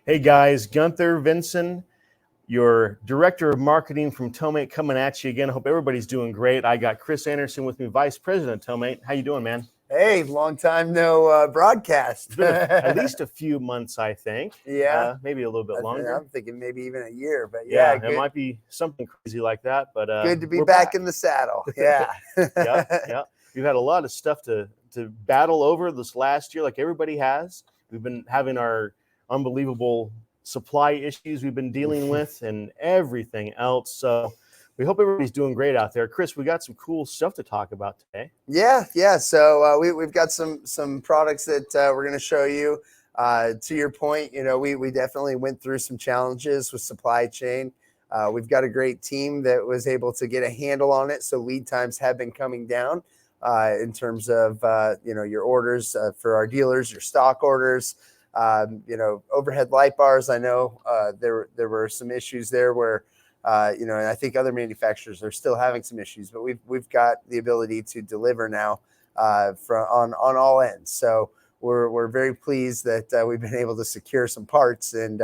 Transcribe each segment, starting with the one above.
Hey guys, Gunther Vinson, your Director of Marketing from TowMate, coming at you again. I hope everybody's doing great. I got Chris Anderson with me, Vice President of TowMate. How you doing, man? Hey, long time no broadcast. It's been at least a few months, I think. Yeah. Maybe a little bit longer. I'm thinking maybe even a year, but Yeah, good. it might be something crazy like that, but Good to be we're back in the saddle. Yeah. Yeah. We've had a lot of stuff to battle over this last year, like everybody has. We've been having our unbelievable supply issues we've been dealing with and everything else. So we hope everybody's doing great out there. Chris, we got some cool stuff to talk about today. Yeah. So we've got some products that we're going to show you. To your point, we definitely went through some challenges with supply chain. We've got a great team that was able to get a handle on it. So lead times have been coming down in terms of, your orders for our dealers, your stock orders, overhead light bars. I know there were some issues there where, and I think other manufacturers are still having some issues, but we've got the ability to deliver now on all ends. So we're very pleased that we've been able to secure some parts and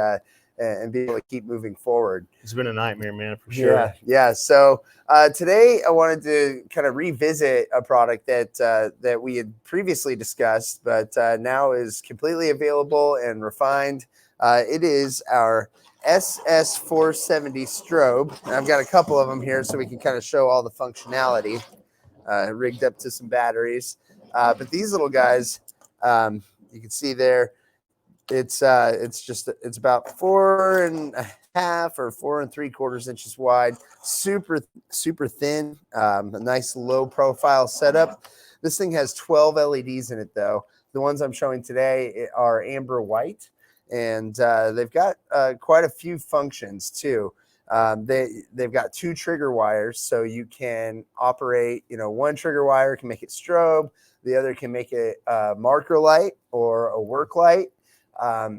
be able to keep moving forward. It's been a nightmare, man, for sure. Yeah. So today I wanted to kind of revisit a product that we had previously discussed, but now is completely available and refined. It is our SS470 strobe. And I've got a couple of them here so we can kind of show all the functionality rigged up to some batteries. But these little guys, you can see there, it's about 4.5 or 4 3/4 inches wide, super thin, a nice low profile setup. This thing has 12 LEDs in it though. The ones I'm showing today are amber white, and they've got quite a few functions too. They've got 2 trigger wires, so you can operate, one trigger wire can make it strobe, the other can make it a marker light or a work light.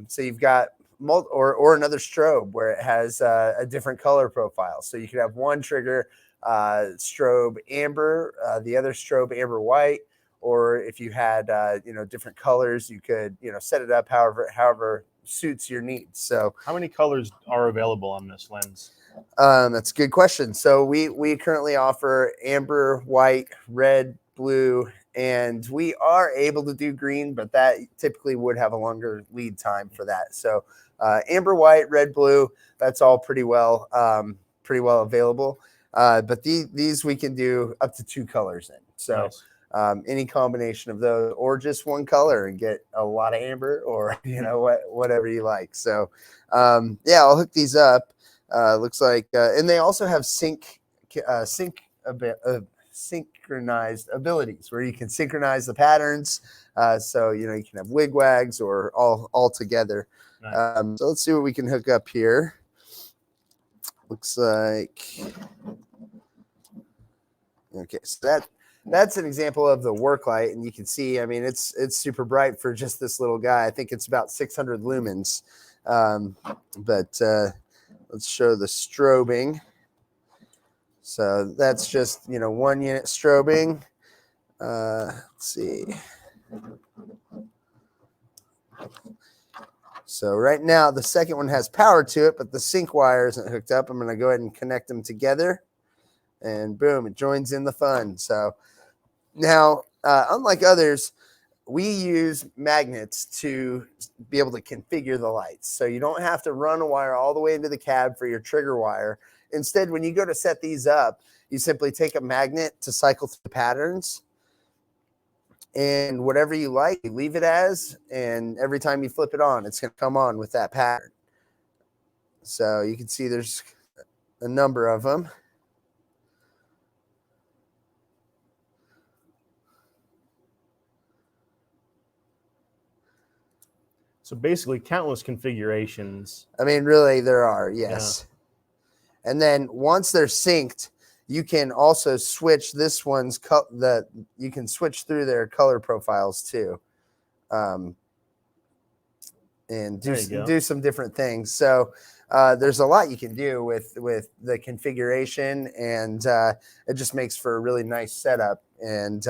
So you've got or another strobe where it has a different color profile. So you could have one trigger strobe amber, the other strobe amber white, or if you had different colors, you could set it up however suits your needs. So how many colors are available on this lens? That's a good question. So we currently offer amber, white, red, blue, and we are able to do green, but that typically would have a longer lead time for that. So amber, white, red, blue, that's all pretty well available. But these we can do up to 2 colors in. So nice. Any combination of those, or just one color and get a lot of amber, or whatever you like. So I'll hook these up. Looks like, and they also have synchronized abilities where you can synchronize the patterns. So you can have wig wags or all together. Nice. So let's see what we can hook up here. Looks like, okay, so that's an example of the work light, and you can see, I mean, it's super bright for just this little guy. I think it's about 600 lumens. But let's show the strobing. So that's just, 1 unit strobing. Let's see. So right now, the second one has power to it, but the sync wire isn't hooked up. I'm going to go ahead and connect them together. And boom, it joins in the fun. So now, unlike others, we use magnets to be able to configure the lights. So you don't have to run a wire all the way into the cab for your trigger wire. Instead, when you go to set these up, you simply take a magnet to cycle through the patterns, and whatever you like, you leave it as, and every time you flip it on, it's going to come on with that pattern. So you can see there's a number of them. So basically countless configurations. I mean, really, there are, yes. Yeah. And then once they're synced, you can also switch this one's you can switch through their color profiles too, and do some different things. So there's a lot you can do with the configuration, and it just makes for a really nice setup. And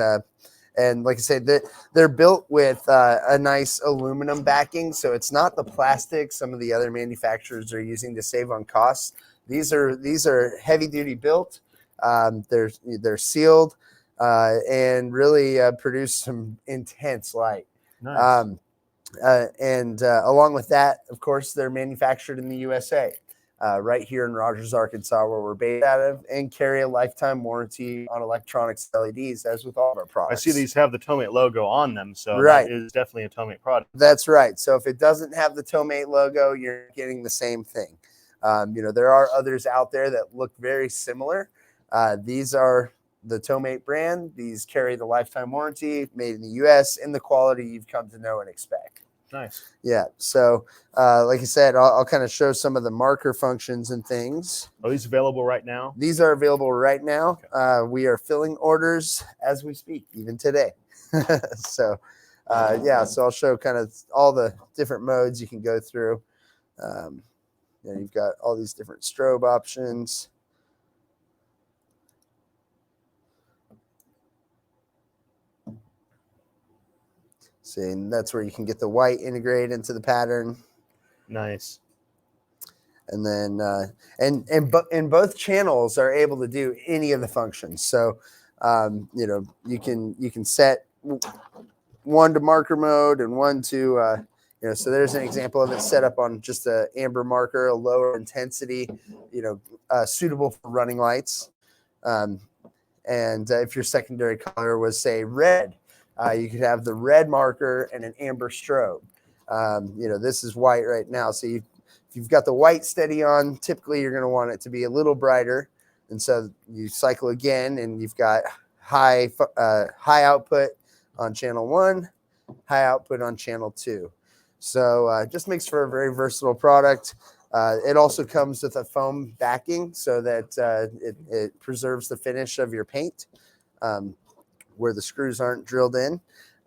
And like I said, they're built with a nice aluminum backing, so it's not the plastic some of the other manufacturers are using to save on costs. These are heavy duty built. They're sealed and really produce some intense light. Nice. And along with that, of course, they're manufactured in the USA, right here in Rogers, Arkansas, where we're based out of, and carry a lifetime warranty on electronics LEDs, as with all of our products. I see these have the TowMate logo on them, so Right. that is definitely a TowMate product. That's right. So if it doesn't have the TowMate logo, you're getting the same thing. There are others out there that look very similar. These are the TowMate brand. These carry the lifetime warranty, made in the US, in the quality you've come to know and expect. Nice. Yeah. So, like I said, I'll kind of show some of the marker functions and things. Are these available right now? These are available right now. We are filling orders as we speak, even today. So, yeah. So I'll show kind of all the different modes you can go through. You've got all these different strobe options. See, and that's where you can get the white integrated into the pattern. Nice. And then and both channels are able to do any of the functions. So you can set one to marker mode and one to so there's an example of it set up on just a amber marker, a lower intensity, suitable for running lights. And if your secondary color was, say, red, you could have the red marker and an amber strobe. This is white right now. So if you've got the white steady on, typically you're going to want it to be a little brighter. And so you cycle again, and you've got high output on channel 1, high output on channel 2. So just makes for a very versatile product. It also comes with a foam backing so that it preserves the finish of your paint where the screws aren't drilled in.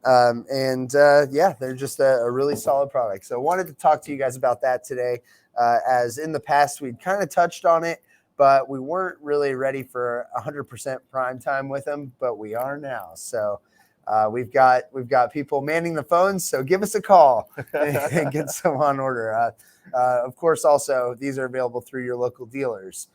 They're just a really solid product. So I wanted to talk to you guys about that today. As in the past, we'd kind of touched on it, but we weren't really ready for 100% prime time with them, but we are now. So we've got people manning the phones, so give us a call and get some on order. Of course, also, these are available through your local dealers,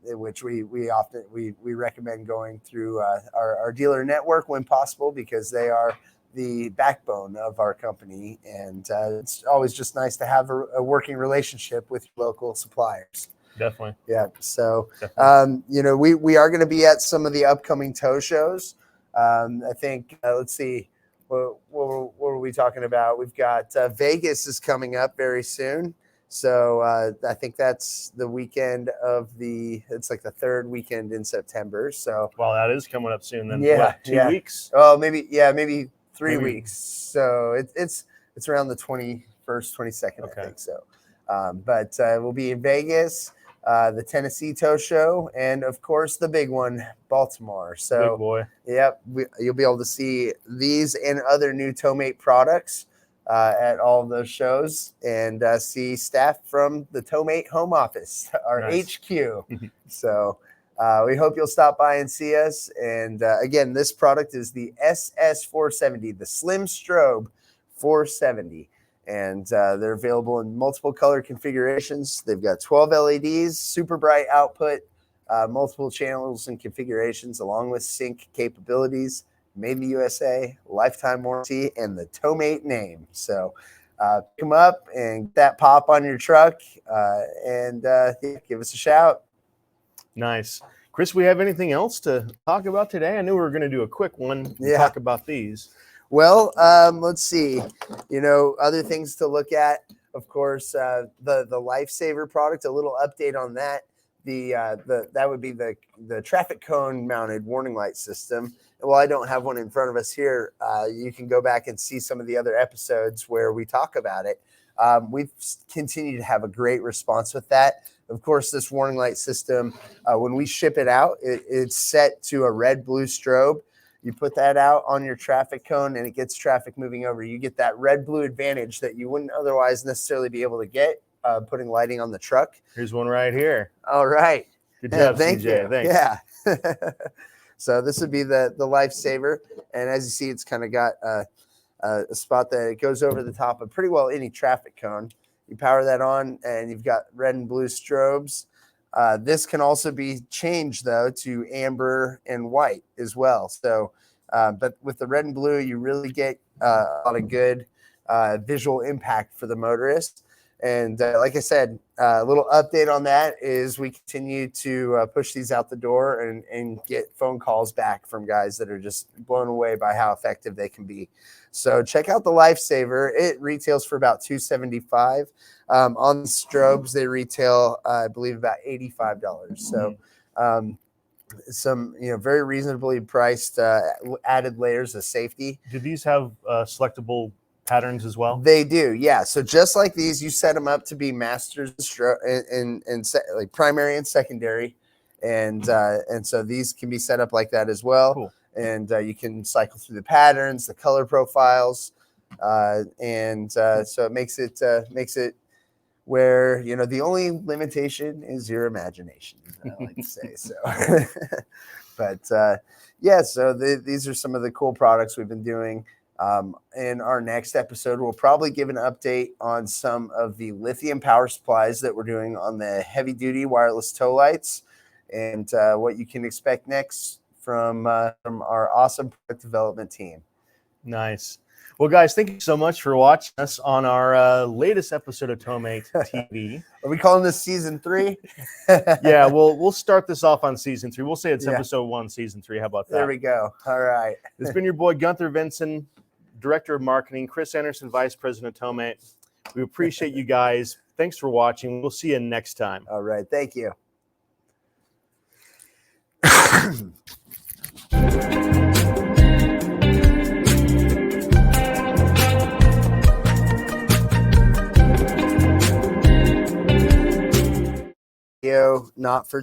which we recommend going through our dealer network when possible, because they are the backbone of our company. And it's always just nice to have a working relationship with your local suppliers. Definitely. Yeah. So, we are going to be at some of the upcoming tow shows. I think, let's see, what were we talking about? We've got Vegas is coming up very soon. So I think that's the weekend it's like the third weekend in September. So well, that is coming up soon. Then yeah, 2 weeks? Oh, maybe 3 weeks. So it's around the 21st, 22nd, okay. I think so. But we'll be in Vegas, the Tennessee Tow Show, and of course the big one, Baltimore. So big boy. Yep, you'll be able to see these and other new TowMate products at all of those shows, and see staff from the TowMate home office, our nice. HQ. So we hope you'll stop by and see us. And again, this product is the SS470, the Slim Strobe 470. And they're available in multiple color configurations. They've got 12 LEDs, super bright output, multiple channels and configurations, along with sync capabilities. Made in the USA, lifetime warranty, and the TowMate name. So pick them up and get that pop on your truck, and give us a shout. Nice. Chris, we have anything else to talk about today? I knew we were going to do a quick one and talk about these. Well, let's see. Other things to look at, of course, the lifesaver product, a little update on that. That would be the traffic cone mounted warning light system. Well, I don't have one in front of us here. You can go back and see some of the other episodes where we talk about it. We've continued to have a great response with that. Of course, this warning light system, when we ship it out, it's set to a red-blue strobe. You put that out on your traffic cone, and it gets traffic moving over. You get that red-blue advantage that you wouldn't otherwise necessarily be able to get putting lighting on the truck. Here's one right here. All right. Good job, thank CJ. you. Thanks. Yeah. So this would be the lifesaver, and as you see, it's kind of got a spot that it goes over the top of pretty well any traffic cone. You power that on, and you've got red and blue strobes. This can also be changed though to amber and white as well. So, but with the red and blue, you really get a lot of good visual impact for the motorist. And like I said, a little update on that is we continue to push these out the door and get phone calls back from guys that are just blown away by how effective they can be. So check out the lifesaver. It retails for about $275. On the strobes, they retail, I believe, about $85. So some very reasonably priced added layers of safety. Do these have selectable patterns as well? They do, yeah. So just like these, you set them up to be masters and like primary and secondary, and so these can be set up like that as well. Cool. And you can cycle through the patterns, the color profiles, and so it makes it where the only limitation is your imagination, as I like to say. So, but yeah, so these are some of the cool products we've been doing. In our next episode, we'll probably give an update on some of the lithium power supplies that we're doing on the heavy duty wireless tow lights, and what you can expect next from our awesome product development team. Nice. Well, guys, thank you so much for watching us on our latest episode of TowMateTV. Are we calling this season 3? Yeah, we'll start this off on season 3. We'll say it's Yeah. episode 1, season 3. How about that? There we go. All right. It's been your boy Gunther Vinson, Director of Marketing, Chris Anderson, Vice President of TowMate. We appreciate you guys. Thanks for watching. We'll see you next time. All right. Thank you. Not for